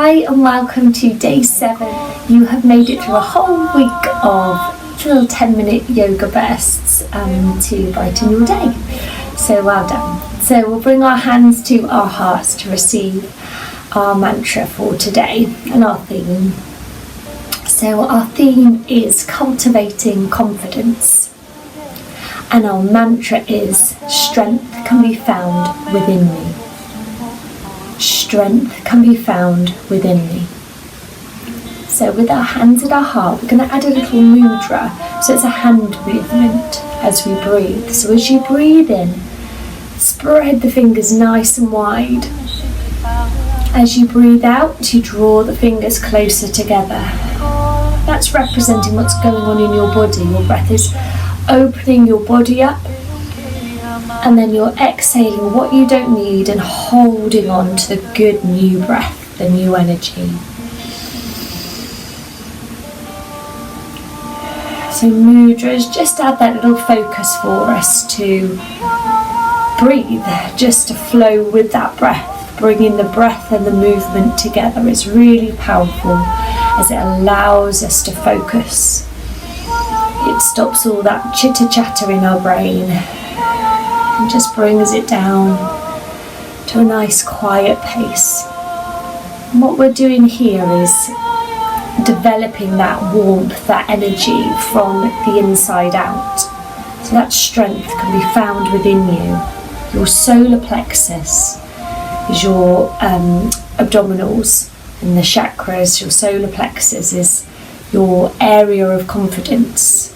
Hi and welcome to day 7. You have made it through a whole week of little 10-minute yoga bursts to brighten your day. So well done. So we'll bring our hands to our hearts to receive our mantra for today and our theme. So our theme is cultivating confidence. And our mantra is strength can be found within me. Strength can be found within me. So with our hands at our heart, we're going to add a little mudra. So it's a hand movement as we breathe. So as you breathe in, spread the fingers nice and wide. As you breathe out, you draw the fingers closer together. That's representing what's going on in your body. Your breath is opening your body up. And then you're exhaling what you don't need and holding on to the good new breath, the new energy. So mudras, just add that little focus for us to breathe, just to flow with that breath. Bringing the breath and the movement together is really powerful as it allows us to focus. It stops all that chitter chatter in our brain. And just brings it down to a nice quiet pace. And what we're doing here is developing that warmth, that energy from the inside out. So that strength can be found within you. Your solar plexus is your abdominals and the chakras. Your solar plexus is your area of confidence.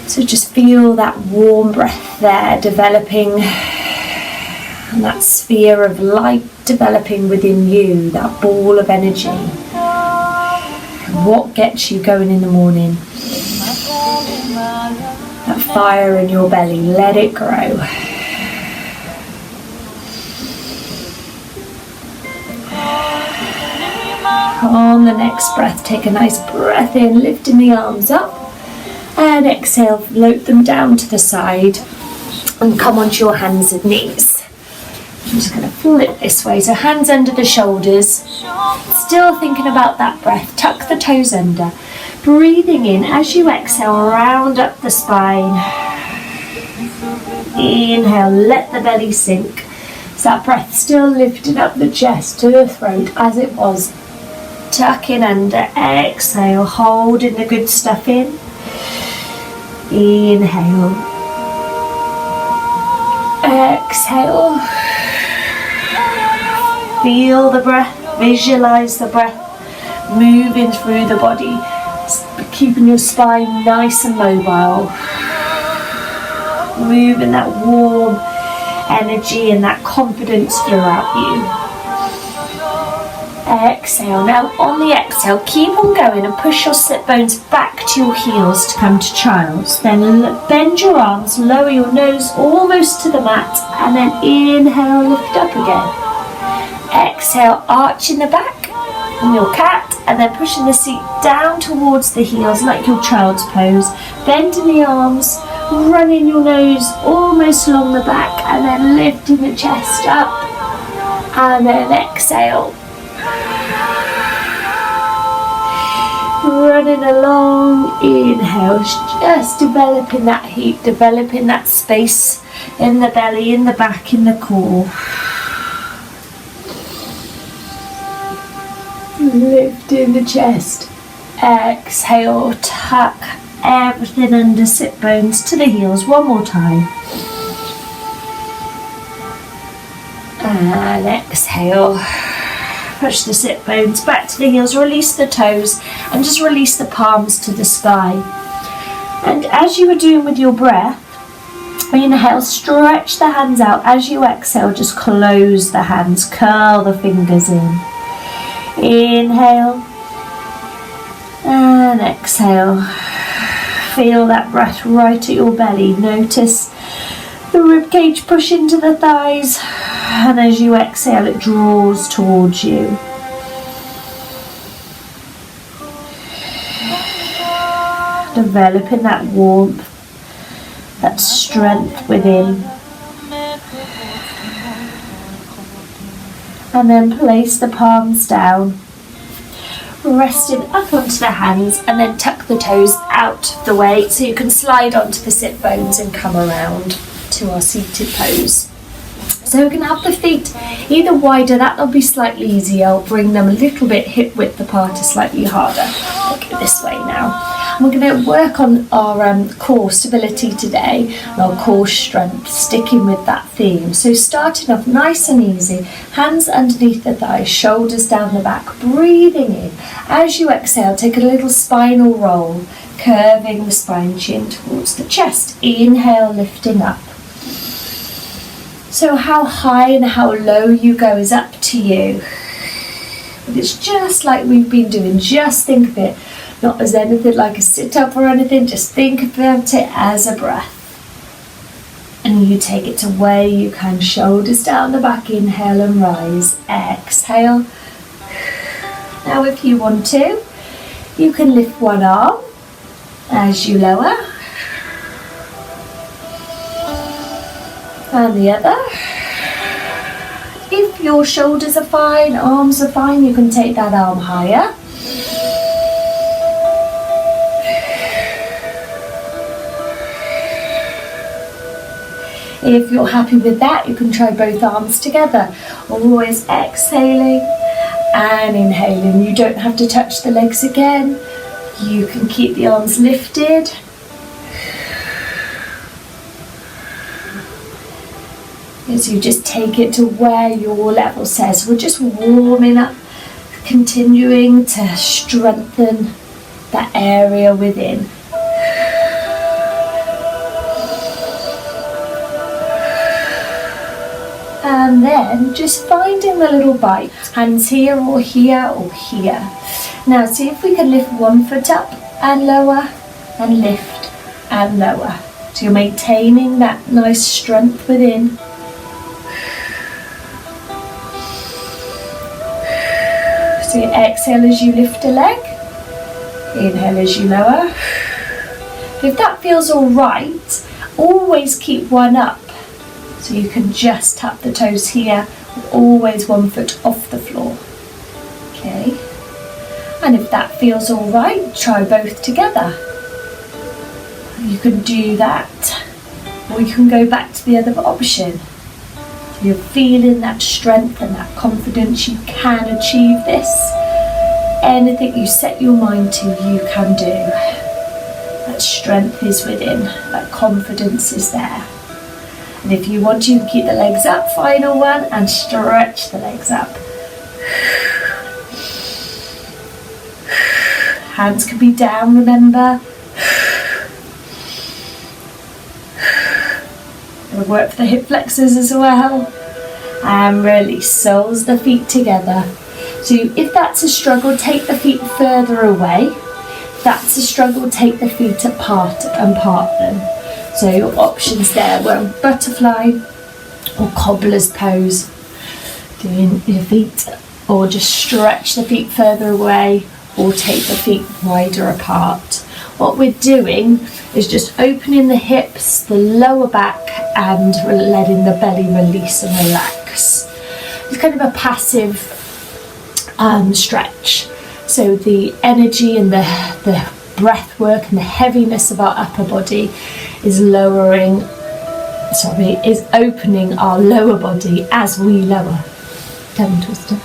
So just feel that warm breath there developing, and that sphere of light developing within you, that ball of energy. What gets you going in the morning? That fire in your belly, let it grow. On the next breath, take a nice breath in, lifting the arms up. And exhale, float them down to the side and come onto your hands and knees. I'm just going to flip this way, so hands under the shoulders, still thinking about that breath, tuck the toes under, breathing in as you exhale, round up the spine, inhale, let the belly sink, so that breath still lifting up the chest to the throat as it was, tucking under, exhale, holding the good stuff in. Inhale, exhale, feel the breath, visualize the breath moving through the body, keeping your spine nice and mobile, moving that warm energy and that confidence throughout you. Exhale. Now on the exhale, keep on going and push your sit bones back to your heels to come to child's. Then bend your arms, lower your nose almost to the mat, and then inhale, lift up again. Exhale, arch in the back in your cat, and then pushing the seat down towards the heels like your child's pose. Bending the arms, running your nose almost along the back, and then lifting the chest up, and then exhale. Running along, inhale, just developing that heat, developing that space in the belly, in the back, in the core. Lifting the chest, exhale, tuck everything under, sit bones to the heels, one more time. And exhale. Push the sit bones back to the heels, release the toes, and just release the palms to the sky. And as you were doing with your breath, inhale, stretch the hands out. As you exhale, just close the hands, curl the fingers in. Inhale, and exhale. Feel that breath right at your belly. Notice the ribcage push into the thighs. And as you exhale, it draws towards you. Developing that warmth, that strength within. And then place the palms down, resting up onto the hands, and then tuck the toes out of the way so you can slide onto the sit bones and come around to our seated pose. So we can have the feet either wider, that'll be slightly easier. I'll bring them a little bit hip width apart, or slightly harder. I'll go this way now. And we're going to work on our core stability today, and our core strength, sticking with that theme. So starting off nice and easy, hands underneath the thighs, shoulders down the back, breathing in. As you exhale, take a little spinal roll, curving the spine, chin towards the chest. Inhale, lifting up. So how high and how low you go is up to you. But it's just like we've been doing. Just think of it not as anything like a sit-up or anything. Just think about it as a breath. And you take it to where you can. Shoulders down the back. Inhale and rise. Exhale. Now if you want to, you can lift one arm as you lower. And the other. If your shoulders are fine, arms are fine, you can take that arm higher. If you're happy with that, you can try both arms together. Always exhaling and inhaling. You don't have to touch the legs again. You can keep the arms lifted. So you just take it to where your level says. We're just warming up, continuing to strengthen that area within. And then just finding the little bite. Hands here or here or here. Now see if we can lift one foot up and lower, and lift and lower. So you're maintaining that nice strength within. So you exhale as you lift a leg, inhale as you lower. If that feels all right, always keep one up. So you can just tap the toes here, with always 1 foot off the floor. Okay. And if that feels all right, try both together. You can do that, or you can go back to the other option. You're feeling that strength and that confidence. You can achieve this. Anything you set your mind to, you can do. That strength is within. That confidence is there. And if you want to, you can keep the legs up. Final one, and stretch the legs up. Hands can be down, remember. Gonna work for the hip flexors as well. And release, soles the feet together. So if that's a struggle, take the feet further away. If that's a struggle, take the feet apart and part them. So your options there were butterfly or cobbler's pose. Doing your feet, or just stretch the feet further away, or take the feet wider apart. What we're doing is just opening the hips, the lower back, and letting the belly release and relax. It's kind of a passive stretch. So the energy and the breath work and the heaviness of our upper body is opening our lower body as we lower. Tongue twister.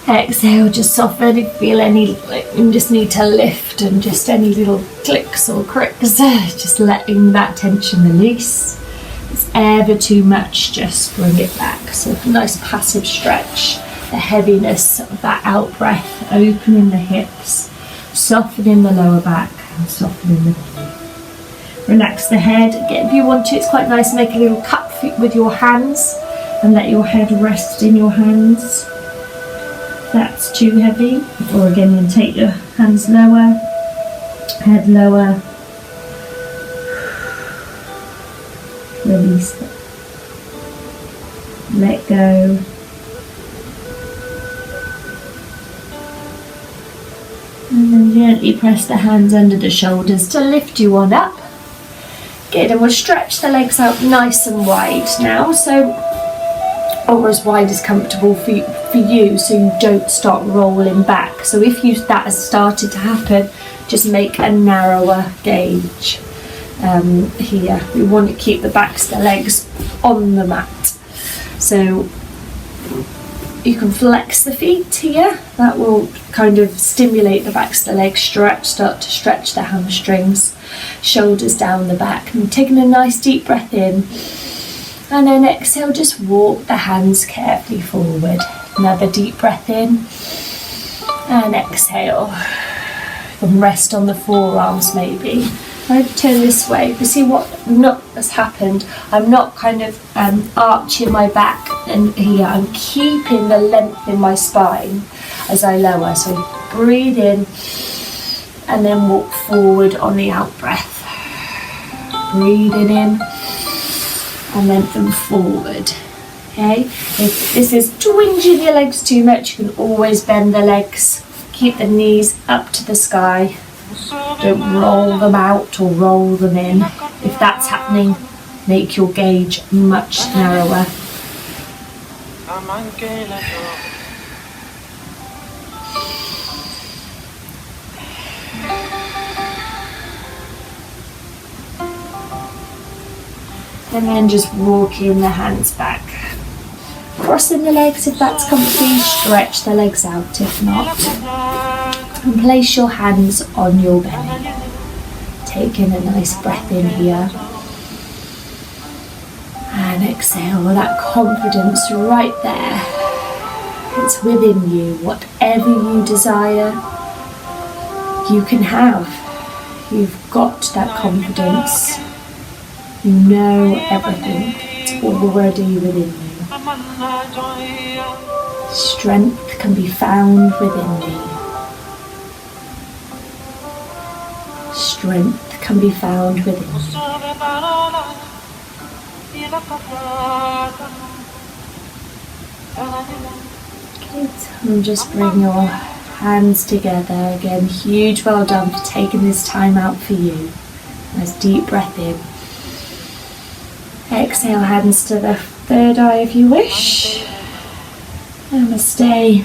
Exhale, just soften. If you feel you just need to lift, and just any little clicks or cricks, just letting that tension release. If it's ever too much, just bring it back. So a nice passive stretch, the heaviness of that out breath, opening the hips, softening the lower back, and softening the body. Relax the head. Again, if you want to, it's quite nice to make a little cup with your hands and let your head rest in your hands. That's too heavy, or again you can take your hands lower, head lower, release it, let go, and then gently press the hands under the shoulders to lift you on up. Good, and we'll stretch the legs out nice and wide now. So or as wide as comfortable for you, so you don't start rolling back. So if that has started to happen, just make a narrower gauge here. We want to keep the backs of the legs on the mat. So you can flex the feet here. That will kind of stimulate the backs of the legs, start to stretch the hamstrings, shoulders down the back. And taking a nice deep breath in, and then exhale, just walk the hands carefully forward. Another deep breath in, and exhale. And rest on the forearms maybe. I turn this way, but see what has happened. I'm not kind of arching my back and here. I'm keeping the length in my spine as I lower. So breathe in and then walk forward on the out breath. Breathing in and then forward. Okay. If this is twinging your legs too much, you can always bend the legs. Keep the knees up to the sky. Don't roll them out or roll them in. If that's happening, make your gauge much narrower. And then just walking the hands back. Crossing the legs if that's comfy, stretch the legs out if not. And place your hands on your belly. Taking a nice breath in here. And exhale with that confidence right there. It's within you. Whatever you desire, you can have. You've got that confidence. You know everything. It's already within you. Strength can be found within me. Strength can be found within me. Good. And just bring your hands together again. Huge well done for taking this time out for you. Nice deep breath in. Exhale, hands to the third eye if you wish. Namaste.